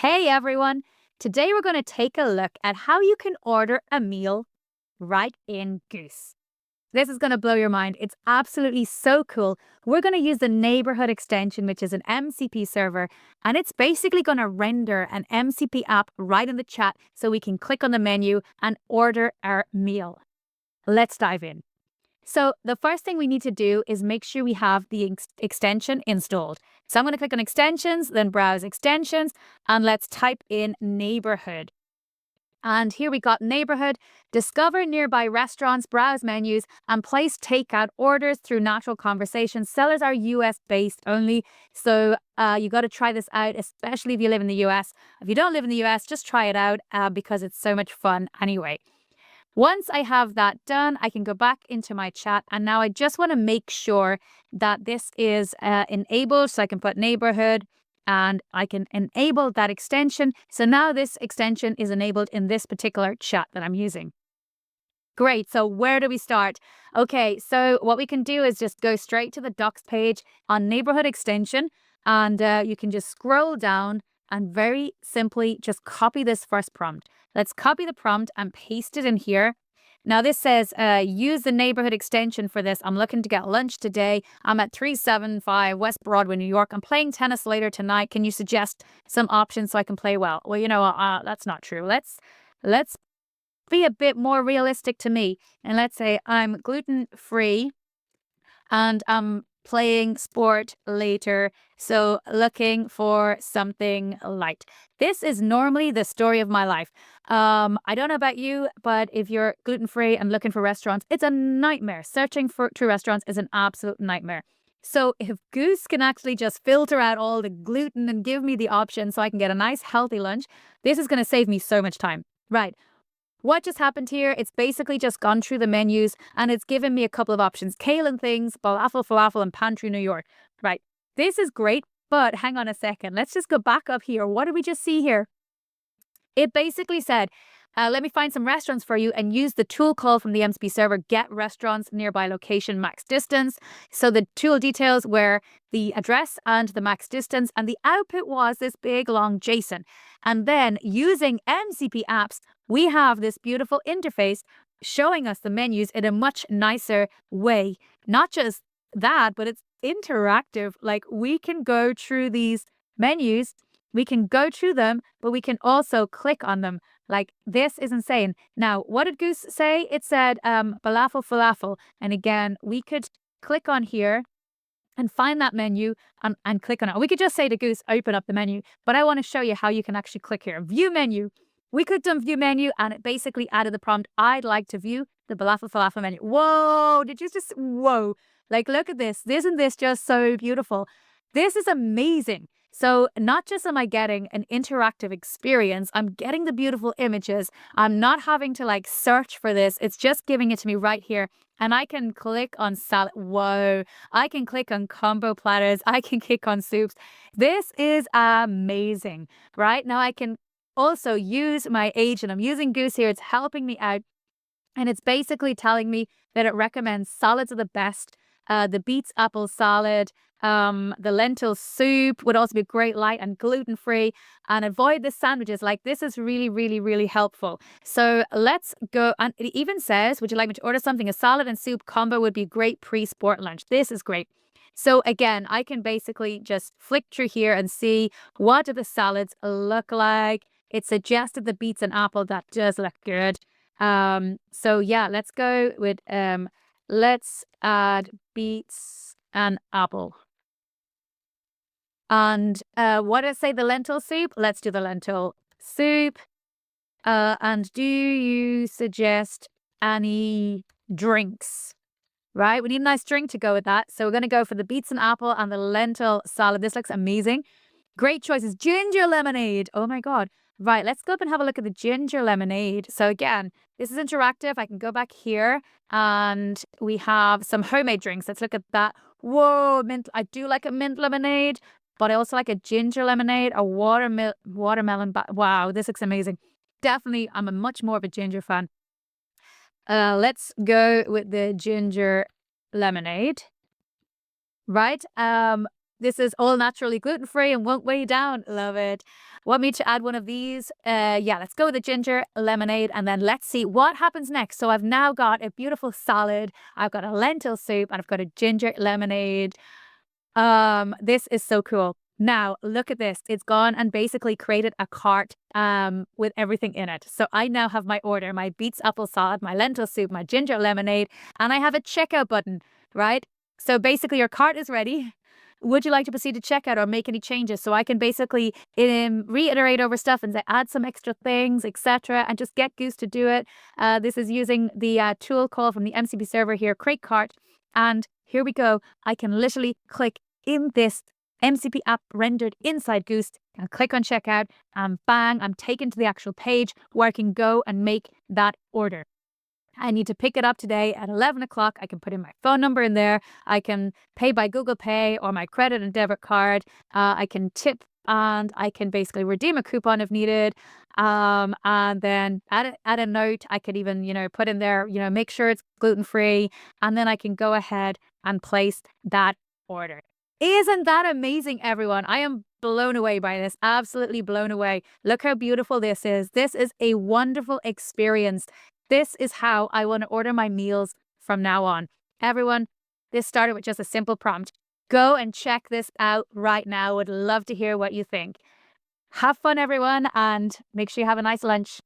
Hey everyone! Today we're going to take a look at how you can order a meal right in Goose. This is going to blow your mind. It's absolutely so cool. We're going to use the neighborhood extension, which is an MCP server, and it's basically going to render an MCP app right in the chat so we can click on the menu and order our meal. Let's dive in. So the first thing we need to do is make sure we have the extension installed. So I'm going to click on extensions, then browse extensions, and let's type in neighborhood. And here we got neighborhood, discover nearby restaurants, browse menus, and place takeout orders through natural conversations. Sellers are US based only. So you got to try this out, especially if you live in the US. If you don't live in the US, just try it out because it's so much fun anyway. Once I have that done, I can go back into my chat, and now I just want to make sure that this is enabled, so I can put neighborhood and I can enable that extension. So now this extension is enabled in this particular chat that I'm using. Great. So where do we start? Okay, so what we can do is just go straight to the docs page on neighborhood extension, and you can just scroll down and very simply just copy this first prompt. Let's copy the prompt and paste it in here. Now this says, use the neighborhood extension for this. I'm looking to get lunch today. I'm at 375 West Broadway, New York. I'm playing tennis later tonight. Can you suggest some options so I can play well? Well, you know, that's not true. Let's be a bit more realistic to me. And let's say I'm gluten-free and I'm playing sport later, so looking for something light. This is normally the story of my life. I don't know about you, but if you're gluten-free and looking for restaurants, it's a nightmare. Searching for true restaurants is an absolute nightmare. So if Goose can actually just filter out all the gluten and give me the option so I can get a nice healthy lunch, this is going to save me so much time. Right. What just happened here? It's basically just gone through the menus and it's given me a couple of options. Kale and things, falafel, and pantry New York. Right. This is great, but hang on a second. Let's just go back up here. What did we just see here? It basically said, let me find some restaurants for you and use the tool call from the MCP server, get restaurants nearby location, max distance. So the tool details were the address and the max distance, and the output was this big long JSON. And then using MCP apps, we have this beautiful interface showing us the menus in a much nicer way. Not just that, but it's interactive. Like we can go through these menus, we can go through them, but we can also click on them. Like this is insane. Now, what did Goose say? It said falafel. And again, we could click on here and find that menu and click on it. We could just say to Goose, open up the menu, but I want to show you how you can actually click here. View menu. We clicked on view menu and it basically added the prompt, I'd like to view the falafel menu. Whoa, did you just, whoa. Like, look at this. Isn't this just so beautiful? This is amazing. So not just am I getting an interactive experience, I'm getting the beautiful images. I'm not having to like search for this. It's just giving it to me right here. And I can click on salad. Whoa. I can click on combo platters. I can click on soups. This is amazing, right? Now I can also use my agent. I'm using Goose here. It's helping me out. And it's basically telling me that it recommends salads are the best. The beets apple salad, the lentil soup would also be great, light and gluten-free, and avoid the sandwiches. Like this is really, really, really helpful. So let's go. And it even says, would you like me to order something? A salad and soup combo would be great pre-sport lunch. This is great. So again, I can basically just flick through here and see what do the salads look like. It suggested the beets and apple. That does look good. So yeah, let's go with let's add beets and apple. And what did I say? The lentil soup? Let's do the lentil soup. And do you suggest any drinks? Right? We need a nice drink to go with that. So we're going to go for the beets and apple and the lentil salad. This looks amazing. Great choices. Ginger lemonade. Oh my God. Right, let's go up and have a look at the ginger lemonade. So again, this is interactive. I can go back here and we have some homemade drinks. Let's look at that. Whoa, mint. I do like a mint lemonade, but I also like a ginger lemonade, a watermelon. Wow, this looks amazing. Definitely, I'm a much more of a ginger fan. Let's go with the ginger lemonade. Right. This is all naturally gluten-free and won't weigh you down. Love it. Want me to add one of these? Yeah, let's go with the ginger lemonade and then let's see what happens next. So I've now got a beautiful salad. I've got a lentil soup and I've got a ginger lemonade. This is so cool. Now, look at this. It's gone and basically created a cart with everything in it. So I now have my order, my beets apple salad, my lentil soup, my ginger lemonade, and I have a checkout button, right? So basically your cart is ready. Would you like to proceed to checkout or make any changes? So I can basically reiterate over stuff and say add some extra things, etc., and just get Goose to do it. This is using the tool call from the MCP server here, create cart. And here we go. I can literally click in this MCP app rendered inside Goose and click on checkout, and bang, I'm taken to the actual page where I can go and make that order. I need to pick it up today at 11 o'clock. I can put in my phone number in there. I can pay by Google Pay or my credit and debit card. I can tip and I can basically redeem a coupon if needed. And then add a note. I could even, put in there, make sure it's gluten-free. And then I can go ahead and place that order. Isn't that amazing, everyone? I am blown away by this. Absolutely blown away. Look how beautiful this is. This is a wonderful experience. This is how I want to order my meals from now on. Everyone, this started with just a simple prompt. Go and check this out right now. Would love to hear what you think. Have fun, everyone, and make sure you have a nice lunch.